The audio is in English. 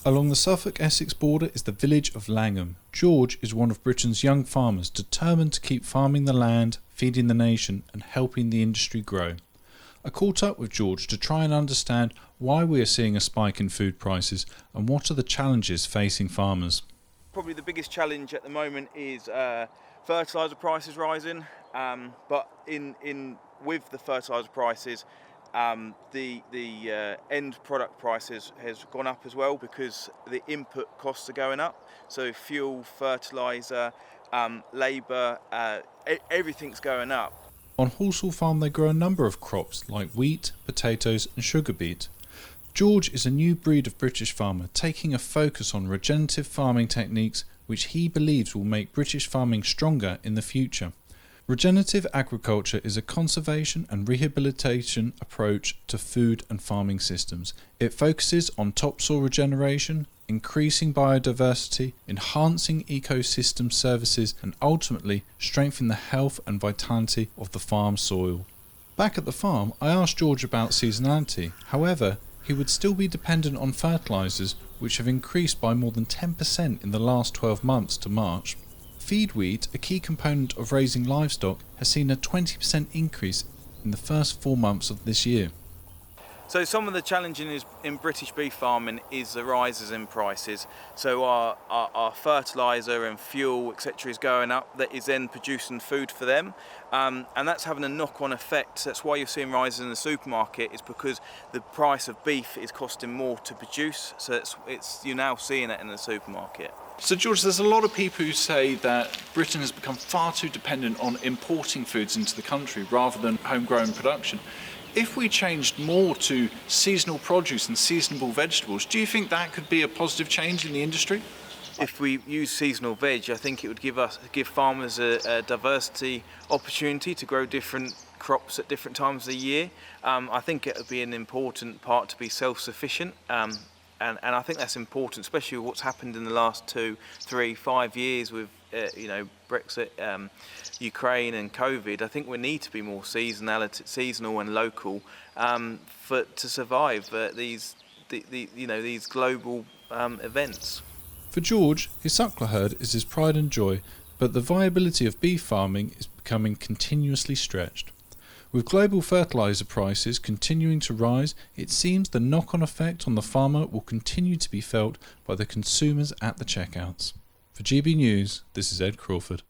Along the Suffolk-Essex border is the village of Langham. George is one of Britain's young farmers determined to keep farming the land, feeding the nation and helping the industry grow. I caught up with George to try and understand why we are seeing a spike in food prices and what are the challenges facing farmers. Probably the biggest challenge at the moment is fertiliser prices rising, but with the fertiliser prices, the end product prices has gone up as well because the input costs are going up. So fuel, fertiliser, labour, everything's going up. On Halsall Farm they grow a number of crops like wheat, potatoes and sugar beet. George is a new breed of British farmer taking a focus on regenerative farming techniques which he believes will make British farming stronger in the future. Regenerative agriculture is a conservation and rehabilitation approach to food and farming systems. It focuses on topsoil regeneration, increasing biodiversity, enhancing ecosystem services and ultimately strengthening the health and vitality of the farm soil. Back at the farm I asked George about seasonality. However, he would still be dependent on fertilisers which have increased by more than 10% in the last 12 months to March. Feed wheat, a key component of raising livestock, has seen a 20% increase in the first 4 months of this year. So some of the challenges in British beef farming is the rises in prices. So our fertiliser and fuel, etc. is going up, that is then producing food for them. And that's having a knock-on effect. That's why you're seeing rises in the supermarket, is because the price of beef is costing more to produce. So you're now seeing it in the supermarket. So George, there's a lot of people who say that Britain has become far too dependent on importing foods into the country rather than homegrown production. If we changed more to seasonal produce and seasonable vegetables, do you think that could be a positive change in the industry? If we use seasonal veg, I think it would give farmers a diversity opportunity to grow different crops at different times of the year. I think it would be an important part to be self-sufficient. And I think that's important, especially with what's happened in the last 2, 3, 5 years with Brexit, Ukraine and COVID. I think we need to be more seasonal and local to survive these global events. For George, his suckler herd is his pride and joy, but the viability of beef farming is becoming continuously stretched. With global fertiliser prices continuing to rise, it seems the knock-on effect on the farmer will continue to be felt by the consumers at the checkouts. For GB News, this is Ed Crawford.